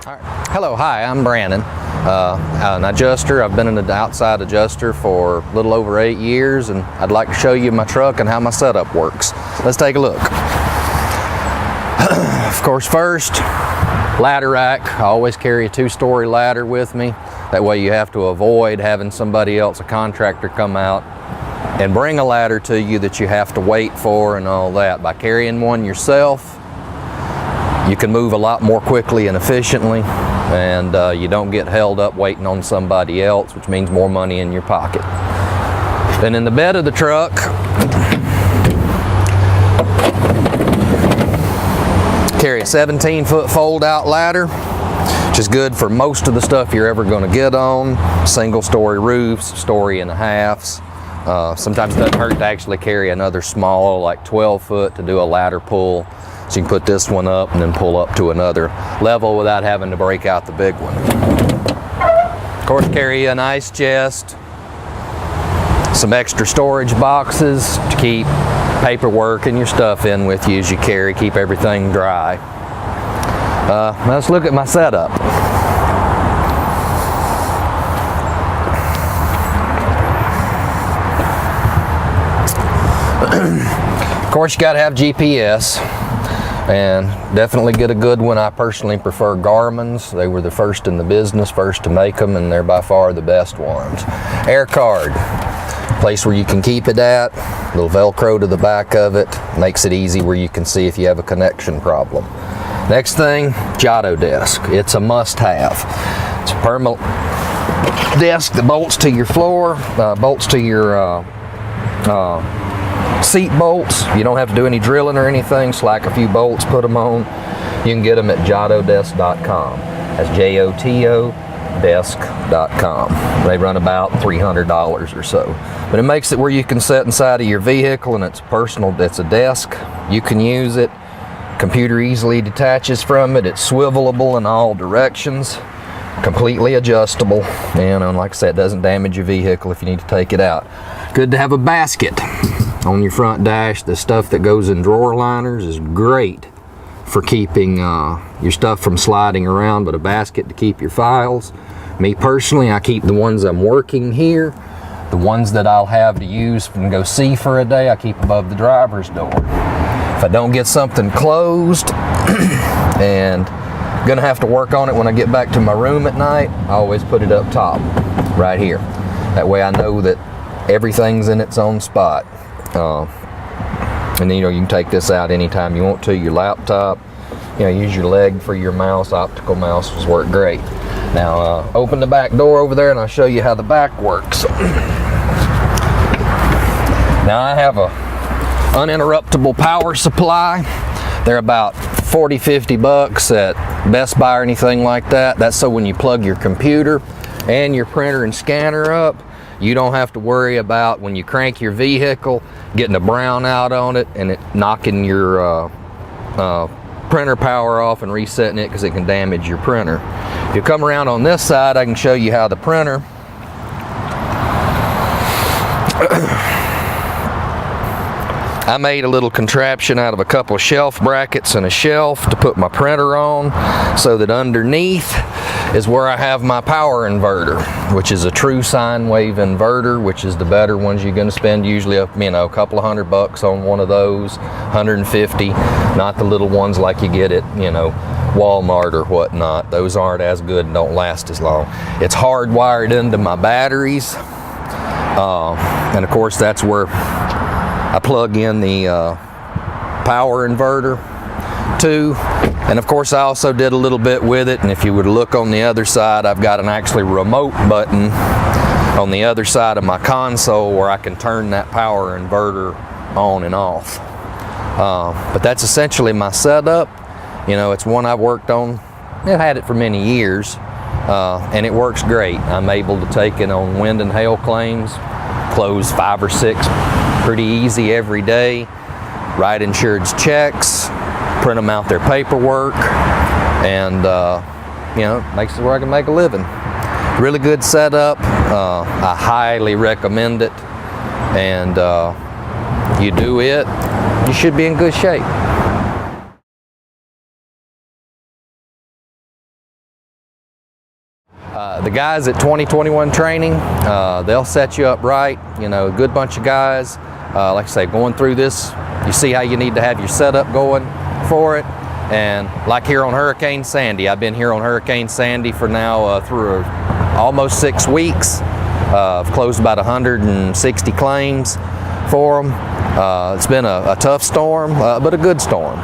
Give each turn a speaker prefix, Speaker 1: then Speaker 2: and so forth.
Speaker 1: Hello, hi, I'm Brandon, an adjuster. I've been an outside adjuster for a little over 8 years, and I'd like to show you my truck and how my setup works. Let's take a look. Of course, first, ladder rack. I always carry a 2-story ladder with me. That way you have to avoid having somebody else, a contractor, come out and bring a ladder to you that you have to wait for and all that. By carrying one yourself, you can move a lot more quickly and efficiently, and you don't get held up waiting on somebody else, which means more money in your pocket. Then in the bed of the truck, carry a 17-foot fold-out ladder, which is good for most of the stuff you're ever going to get on. Single-story roofs, story and a halves. Sometimes it doesn't hurt to actually carry another small, like 12-foot, to do a ladder pull. So you can put this one up and then pull up to another level without having to break out the big one. Of course, carry a nice chest, some extra storage boxes to keep paperwork and your stuff in with you as you carry, keep everything dry. Let's look at my setup. Of course, you got to have GPS. And definitely get a good one. I personally prefer Garmin's. They were the first in the business, first to make them, and they're by far the best ones. Air card, place where you can keep it at, little Velcro to the back of it, makes it easy where you can see if you have a connection problem. Next thing, Yato Desk. It's a must-have. It's a permanent desk that bolts to your floor, bolts to your seat bolts. You don't have to do any drilling or anything. Slack a few bolts, put them on. You can get them at yatodesk.com. That's J-O-T-O desk.com. They run about $300 or so. But it makes it where you can sit inside of your vehicle, and it's personal. It's a desk. You can use it. Computer easily detaches from it. It's swivelable in all directions. Completely adjustable. And like I said, it doesn't damage your vehicle if you need to take it out. Good to have a basket on your front dash. The stuff that goes in drawer liners is great for keeping your stuff from sliding around, but a basket to keep your files. Me personally, I keep the ones I'm working here. The ones that I'll have to use and go see for a day, I keep above the driver's door. If I don't get something closed and gonna have to work on it when I get back to my room at night, I always put it up top, right here. That way I know that everything's in its own spot. And then, you can take this out anytime you want to. Your laptop, use your leg for your mouse. Optical mouses work great. Now open the back door over there and I'll show you how the back works. Now I have a uninterruptible power supply. They're about 40-50 bucks at Best Buy or anything like that. That's so when you plug your computer and your printer and scanner up, you don't have to worry about when you crank your vehicle getting a brownout on it and it knocking your printer power off and resetting it, because it can damage your printer. If you come around on this side, I can show you how the printer I made a little contraption out of a couple of shelf brackets and a shelf to put my printer on, so that underneath is where I have my power inverter, which is a true sine wave inverter, which is the better ones. You're going to spend usually a couple of $100 on one of those, 150, not the little ones like you get at Walmart or whatnot. Those aren't as good and don't last as long. It's hardwired into my batteries, and of course that's where I plug in the power inverter too. And of course I also did a little bit with it, and if you would look on the other side, I've got an actually remote button on the other side of my console where I can turn that power inverter on and off. But that's essentially my setup. It's one I've worked on. I've had it for many years, and it works great. I'm able to take it on wind and hail claims, close 5 or 6 pretty easy every day, write insurance checks, print them out their paperwork, and makes it where I can make a living. Really good setup. I highly recommend it, and you do it, you should be in good shape. The guys at 2021 Training, they'll set you up right. You know, a good bunch of guys. Like I say, going through this, you see how you need to have your setup going for it. And like here on Hurricane Sandy, I've been here on Hurricane Sandy for now through almost 6 weeks. I've closed about 160 claims for them. It's been a tough storm, but a good storm.